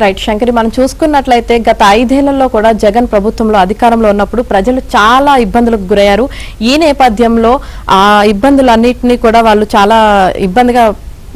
Right Shankari, మనం చూసుకున్నట్లయితే గత 5 ఏళ్లలో కూడా జగన్ ప్రభుత్వంలో అధికారంలో ఉన్నప్పుడు ప్రజలు చాలా ఇబ్బందులకు గురయ్యారు. ఈ నేపథ్యంలో ఆ ఇబ్బందులన్నింటినీ కూడా వాళ్ళు చాలా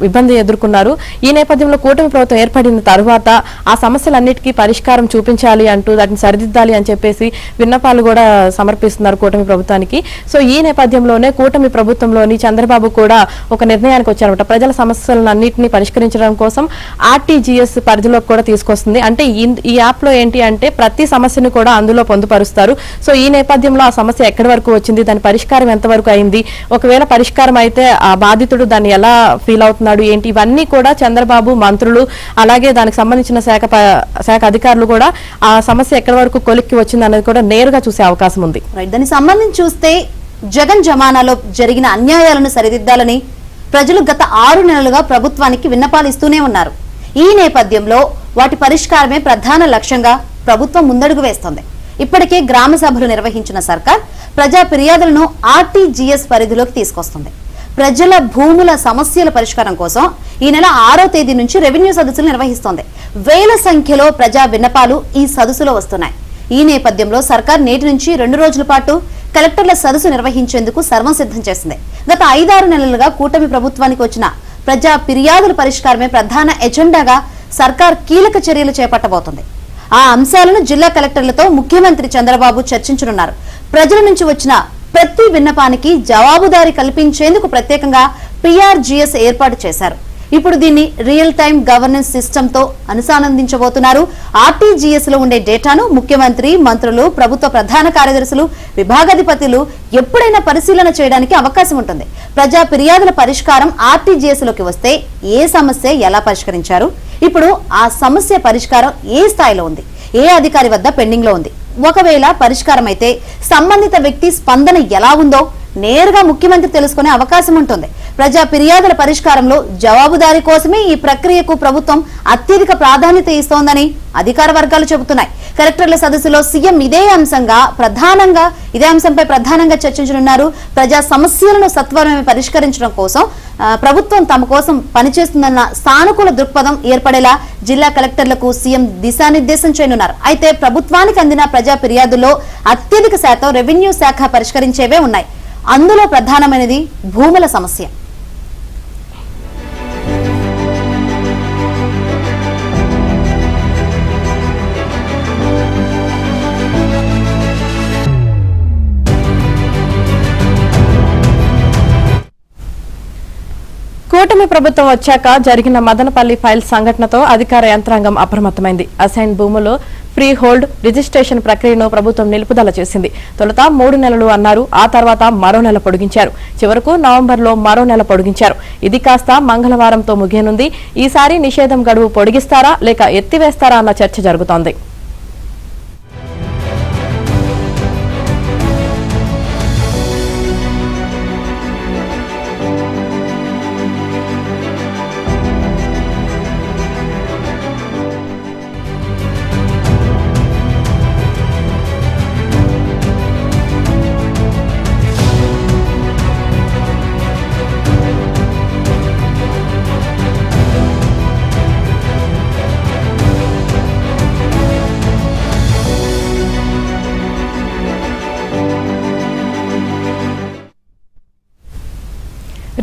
ఇబ్బంది ఎదుర్కొన్నారు. ఈ నేపథ్యంలో కూటమి ప్రభుత్వం ఏర్పడిన తర్వాత ఆ సమస్యలన్నిటికీ పరిష్కారం చూపించాలి అంటూ వాటిని సరిదిద్దాలి అని చెప్పేసి విన్నపాలు కూడా సమర్పిస్తున్నారు కూటమి ప్రభుత్వానికి. సో ఈ నేపథ్యంలోనే కూటమి ప్రభుత్వంలోని చంద్రబాబు కూడా ఒక నిర్ణయానికి వచ్చారన్నమాట. ప్రజల సమస్యలన్నింటినీ పరిష్కరించడం కోసం ఆర్టీజీఎస్ పరిధిలోకి కూడా తీసుకొస్తుంది. అంటే ఈ యాప్ లో ఏంటి అంటే ప్రతి సమస్యను కూడా అందులో పొందుపరుస్తారు. సో ఈ నేపథ్యంలో ఆ సమస్య ఎక్కడి వరకు వచ్చింది, దాని పరిష్కారం ఎంతవరకు అయింది, ఒకవేళ పరిష్కారం అయితే ఆ బాధితుడు దాన్ని ఎలా ఫీల్ అవుతున్నారు ఏంటి, ఇవన్నీ కూడా చంద్రబాబు, మంత్రులు, అలాగే దానికి సంబంధించిన శాఖ అధికారులు కూడా ఆ సమస్య ఎక్కడి వరకు కొలిక్కి వచ్చింది అనేది కూడా నేరుగా చూసే అవకాశం ఉంది. దానికి సంబంధించి చూస్తే జగన్ జమానాలో జరిగిన అన్యాయాలను సరిదిద్దాలని ప్రజలు గత 6 నెలలుగా ప్రభుత్వానికి విన్నపాలు ఇస్తూనే ఉన్నారు. ఈ నేపథ్యంలో వాటి పరిష్కారమే ప్రధాన లక్ష్యంగా ప్రభుత్వం ముందడుగు వేస్తోంది. ఇప్పటికే గ్రామ సభలు నిర్వహించిన సర్కార్ ప్రజా ఫిర్యాదులను ఆర్టీజీఎస్ పరిధిలోకి తీసుకొస్తుంది. ప్రజల భూముల సమస్యల పరిష్కారం కోసం ఈ నెల 6వ తేదీ నుంచి రెవెన్యూ సదస్సులు నిర్వహిస్తోంది. వేల సంఖ్యలో ప్రజా విన్నపాలు ఈ సదస్సులో వస్తున్నాయి. ఈ నేపథ్యంలో సర్కార్ నేటి నుంచి 2 రోజుల పాటు కలెక్టర్ల సదస్సు నిర్వహించేందుకు సర్వం సిద్ధం చేసింది. గత 5-6 నెలలుగా కూటమి ప్రభుత్వానికి వచ్చిన ప్రజా ఫిర్యాదుల పరిష్కారమే ప్రధాన ఎజెండాగా సర్కార్ కీలక చర్యలు చేపట్టబోతోంది. ఆ అంశాలను జిల్లా కలెక్టర్లతో ముఖ్యమంత్రి చంద్రబాబు చర్చించనున్నారు. ప్రజల నుంచి వచ్చిన ప్రతి విన్నపానికి జవాబుదారీ కల్పించేందుకు ప్రత్యేకంగా పిఆర్జీఎస్ ఏర్పాటు చేశారు. ఇప్పుడు దీన్ని రియల్ టైం గవర్నెన్స్ సిస్టమ్ తో అనుసంధానించబోతున్నారు. ఆర్టీజీఎస్ లో ఉండే డేటాను ముఖ్యమంత్రి, మంత్రులు, ప్రభుత్వ ప్రధాన కార్యదర్శులు, విభాగాధిపతులు ఎప్పుడైనా పరిశీలన చేయడానికి అవకాశం ఉంటుంది. ప్రజా ఫిర్యాదుల పరిష్కారం ఆర్టీజీఎస్ లోకి వస్తే ఏ సమస్య ఎలా పరిష్కరించారు, ఇప్పుడు ఆ సమస్య పరిష్కారం ఏ స్థాయిలో ఉంది, ఏ అధికారి వద్ద పెండింగ్ లో ఉంది, ఒకవేళ పరిష్కారం అయితే సంబంధిత వ్యక్తి స్పందన ఎలా ఉందో నేరుగా ముఖ్యమంత్రి తెలుసుకునే అవకాశం ఉంటుంది. ప్రజా ఫిర్యాదుల పరిష్కారంలో జవాబుదారీ కోసమే ఈ ప్రక్రియకు ప్రభుత్వం అత్యధిక ప్రాధాన్యత ఇస్తోందని అధికార వర్గాలు చెబుతున్నాయి. కలెక్టర్ల సదస్సులో సీఎం ఇదే అంశంపై ప్రధానంగా చర్చించనున్నారు. ప్రజా సమస్యలను సత్వరమే పరిష్కరించడం కోసం ప్రభుత్వం తమ కోసం పనిచేస్తుందన్న సానుకూల దృక్పథం ఏర్పడేలా జిల్లా కలెక్టర్లకు సీఎం దిశానిర్దేశం చేయనున్నారు. అయితే ప్రభుత్వానికి అందిన ప్రజా ఫిర్యాదుల్లో అత్యధిక శాతం రెవెన్యూ శాఖ పరిష్కరించేవే ఉన్నాయి. అందులో ప్రధానమైనది భూముల సమస్య. కూటమి ప్రభుత్వం వచ్చాక జరిగిన మదనపల్లి ఫైల్ సంఘటనతో అధికార యంత్రాంగం అప్రమత్తమైంది. అసైన్ భూములు ఫ్రీ హోల్డ్ రిజిస్ట్రేషన్ ప్రక్రియను ప్రభుత్వం నిలుపుదల చేసింది. తొలుత 3 నెలలు అన్నారు, ఆ తర్వాత మరో నెల పొడిగించారు. చివరకు నవంబర్లో మరో నెల పొడిగించారు. ఇది కాస్త మంగళవారంతో ముగియనుంది. ఈసారి నిషేధం గడువు పొడిగిస్తారా లేక ఎత్తివేస్తారా అన్న చర్చ జరుగుతోంది.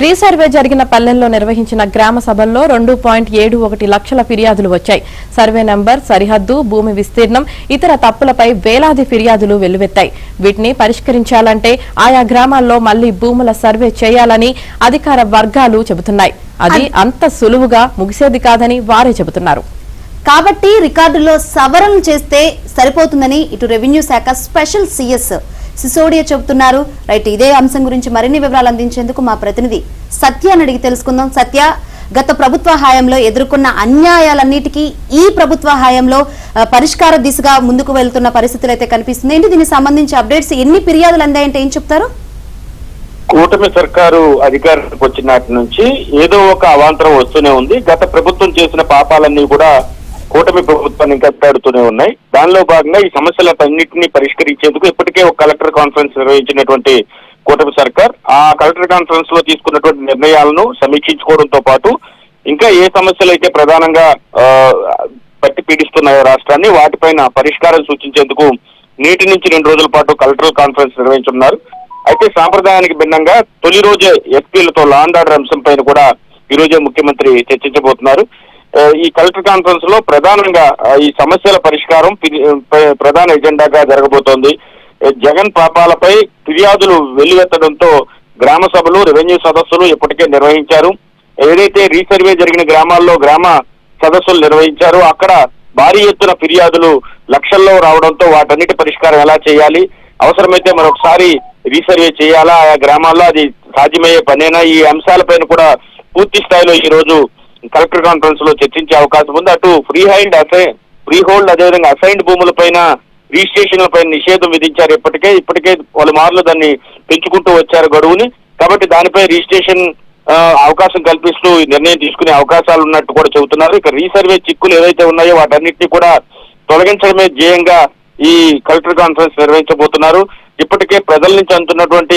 రీసర్వే జరిగిన పల్లెల్లో నిర్వహించిన గ్రామ సభల్లో 2.71 లక్షల ఫిర్యాదులు వచ్చాయి. సర్వే నంబర్, సరిహద్దు, భూమి విస్తీర్ణం, ఇతర తప్పులపై వేలాది ఫిర్యాదులు వెల్లువెత్తాయి. వీటిని పరిష్కరించాలంటే ఆయా గ్రామాల్లో మళ్లీ భూముల సర్వే చేయాలని అధికార వర్గాలు చెబుతున్నాయి. అది అంత సులువుగా ముగిసేది కాదని వారే చెబుతున్నారు. కాబట్టి రికార్డులో సవరణ చేస్తే సరిపోతుందని ఇటు రెవెన్యూ శాఖ స్పెషల్ సిఎస్ సిసోడియా చెబుతున్నారు. రైట్, ఇదే అంశం గురించి మరిన్ని వివరాలు అందించేందుకు మా ప్రతినిధి సత్యాన్ని అడిగి తెలుసుకుందాం. సత్య, గత ప్రభుత్వ హయాంలో ఎదుర్కొన్న అన్యాయాలన్నిటికీ ఈ ప్రభుత్వ హయాంలో పరిష్కార దిశగా ముందుకు వెళ్తున్న పరిస్థితులు అయితే కనిపిస్తుంది. ఏంటి దీనికి సంబంధించి అప్డేట్స్, ఎన్ని ఫిర్యాదులు అందాయంటే ఏం చెప్తారు? కూటమి సర్కారు అధికారానికి వచ్చినటి నుంచి ఏదో ఒక అవాంతరం వస్తూనే ఉంది. గత ప్రభుత్వం చేసిన పాపాలన్నీ కూడా కూటమి ప్రభుత్వాన్ని ఇంకా పెడుతూనే ఉన్నాయి. దానిలో భాగంగా ఈ సమస్యలన్నింటినీ పరిష్కరించేందుకు ఇప్పటికే ఒక కలెక్టర్ కాన్ఫరెన్స్ నిర్వహించినటువంటి కూటమి సర్కార్ ఆ కలెక్టర్ కాన్ఫరెన్స్ లో తీసుకున్నటువంటి నిర్ణయాలను సమీక్షించుకోవడంతో పాటు ఇంకా ఏ సమస్యలు అయితే ప్రధానంగా పీడిస్తున్నాయో రాష్ట్రాన్ని వాటిపైన పరిష్కారం సూచించేందుకు నేటి నుంచి 2 రోజుల పాటు కలెక్టరల్ కాన్ఫరెన్స్ నిర్వహించున్నారు. అయితే సాంప్రదాయానికి భిన్నంగా తొలి రోజే ఎస్పీలతో లా అండ్ ఆర్డర్ అంశం పైన కూడా ఈ రోజే ముఖ్యమంత్రి చర్చించబోతున్నారు. ఈ కలెక్టర్ కాన్ఫరెన్స్ లో ప్రధానంగా ఈ సమస్యల పరిష్కారం ప్రధాన ఎజెండాగా జరగబోతోంది. జగన్ పాపాలపై ఫిర్యాదులు వెల్లువెత్తడంతో గ్రామ సభలు, రెవెన్యూ సదస్సులు ఇప్పటికే నిర్వహించారు. ఏదైతే రీసర్వే జరిగిన గ్రామాల్లో గ్రామ సదస్సులు నిర్వహించారో అక్కడ భారీ ఎత్తున ఫిర్యాదులు లక్షల్లో రావడంతో వాటన్నిటి పరిష్కారం ఎలా చేయాలి, అవసరమైతే మరొకసారి రీసర్వే చేయాలా, ఆయా గ్రామాల్లో అది సాధ్యమయ్యే పనేనా, ఈ అంశాలపైన కూడా పూర్తి స్థాయిలో ఈ రోజు కలెక్టర్ కాన్ఫరెన్స్ లో చర్చించే అవకాశం ఉంది. అటు ఫ్రీ హోల్డ్ అదేవిధంగా అసైన్డ్ భూములపైన రిజిస్ట్రేషన్ల పైన నిషేధం విధించారు. ఇప్పటికే పలుమార్లు దాన్ని పెంచుకుంటూ వచ్చారు గడువుని. కాబట్టి దానిపై రిజిస్ట్రేషన్ అవకాశం కల్పిస్తూ నిర్ణయం తీసుకునే అవకాశాలు ఉన్నట్టు కూడా చెబుతున్నారు. ఇక రీసర్వే చిక్కులు ఏవైతే ఉన్నాయో వాటన్నిటిని కూడా తొలగించడమే ధ్యేయంగా ఈ కలెక్టర్ కాన్ఫరెన్స్ నిర్వహించబోతున్నారు. ఇప్పటికే ప్రజల నుంచి అందుతున్నటువంటి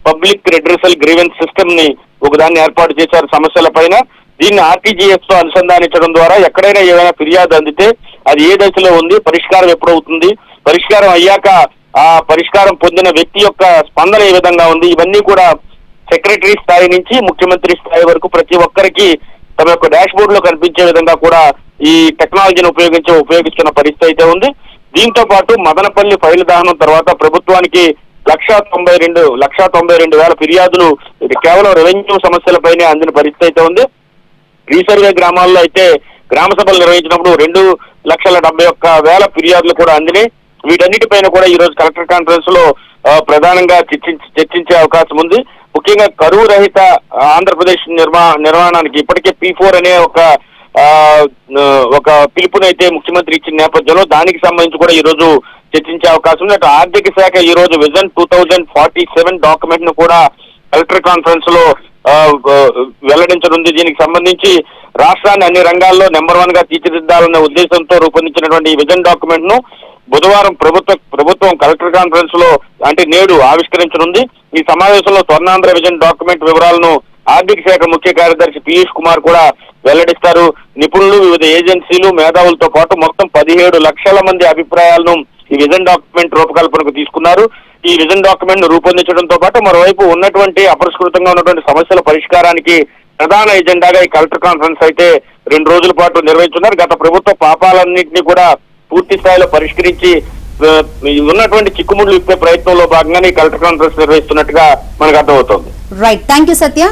పబ్లిక్ రెడ్రెసల్ గ్రీవెన్స్ సిస్టమ్ ని ఒకదాన్ని ఏర్పాటు చేశారు సమస్యల పైన. దీన్ని ఆర్టీజీఎస్ తో అనుసంధానించడం ద్వారా ఎక్కడైనా ఏదైనా ఫిర్యాదు అందితే అది ఏ దశలో ఉంది, పరిష్కారం ఎప్పుడవుతుంది, పరిష్కారం అయ్యాక ఆ పరిష్కారం పొందిన వ్యక్తి యొక్క స్పందన ఏ విధంగా ఉంది, ఇవన్నీ కూడా సెక్రటరీ స్థాయి నుంచి ముఖ్యమంత్రి స్థాయి వరకు ప్రతి ఒక్కరికి తమ యొక్క డాష్ బోర్డ్ లో కనిపించే విధంగా కూడా ఈ టెక్నాలజీని ఉపయోగిస్తున్న పరిస్థితి అయితే ఉంది. దీంతో పాటు మదనపల్లి ఫైలు దహనం తర్వాత ప్రభుత్వానికి 1,92,000 ఫిర్యాదులు ఇది కేవలం రెవెన్యూ సమస్యలపైనే అందిన పరిస్థితి అయితే ఉంది. రీసర్వే గ్రామాల్లో అయితే గ్రామ సభలు నిర్వహించినప్పుడు 2,71,000 ఫిర్యాదులు కూడా అందినాయి. వీటన్నిటిపైన కూడా ఈ రోజు కలెక్టర్ కాన్ఫరెన్స్ లో ప్రధానంగా చర్చించే అవకాశం ఉంది. ముఖ్యంగా కరువు రహిత ఆంధ్రప్రదేశ్ నిర్మాణానికి ఇప్పటికే P4 అనే ఒక పిలుపునైతే ముఖ్యమంత్రి ఇచ్చిన నేపథ్యంలో దానికి సంబంధించి కూడా ఈ రోజు చర్చించే అవకాశం ఉంది. అటు ఆర్థిక శాఖ ఈ రోజు విజన్ 2047 డాక్యుమెంట్ ను కూడా కలెక్టర్ కాన్ఫరెన్స్ లో వెల్లడించనుంది. దీనికి సంబంధించి రాష్ట్రాన్ని అన్ని రంగాల్లో నెంబర్ 1 గా తీర్చిదిద్దాలనే ఉద్దేశంతో రూపొందించినటువంటి ఈ విజన్ డాక్యుమెంట్ ను బుధవారం ప్రభుత్వం కలెక్టర్ కాన్ఫరెన్స్ లో అంటే నేడు ఆవిష్కరించనుంది. ఈ సమావేశంలో స్వర్ణాంధ్ర విజన్ డాక్యుమెంట్ వివరాలను ఆర్థిక శాఖ ముఖ్య కార్యదర్శి పీయూష్ కుమార్ కూడా వెల్లడిస్తారు. నిపుణులు, వివిధ ఏజెన్సీలు, మేధావులతో పాటు మొత్తం 17 లక్షల మంది అభిప్రాయాలను ఈ విజన్ డాక్యుమెంట్ రూపకల్పనకు తీసుకున్నారు. ఈ విజన్ డాక్యుమెంట్ ను రూపొందించడంతో పాటు మరోవైపు ఉన్నటువంటి అపరిష్కృతంగా ఉన్నటువంటి సమస్యల పరిష్కారానికి ప్రధాన ఎజెండాగా ఈ కలెక్టర్ కాన్ఫరెన్స్ అయితే 2 రోజుల పాటు నిర్వహిస్తున్నారు. గత ప్రభుత్వ పాపాలన్నింటినీ కూడా పూర్తి స్థాయిలో పరిష్కరించి ఉన్నటువంటి చిక్కుముళ్ళు ఇప్పే ప్రయత్నంలో భాగంగానే ఈ కలెక్టర్ కాన్ఫరెన్స్ నిర్వహిస్తున్నట్టుగా మనకు అర్థమవుతోంది. Right, thank you Satya.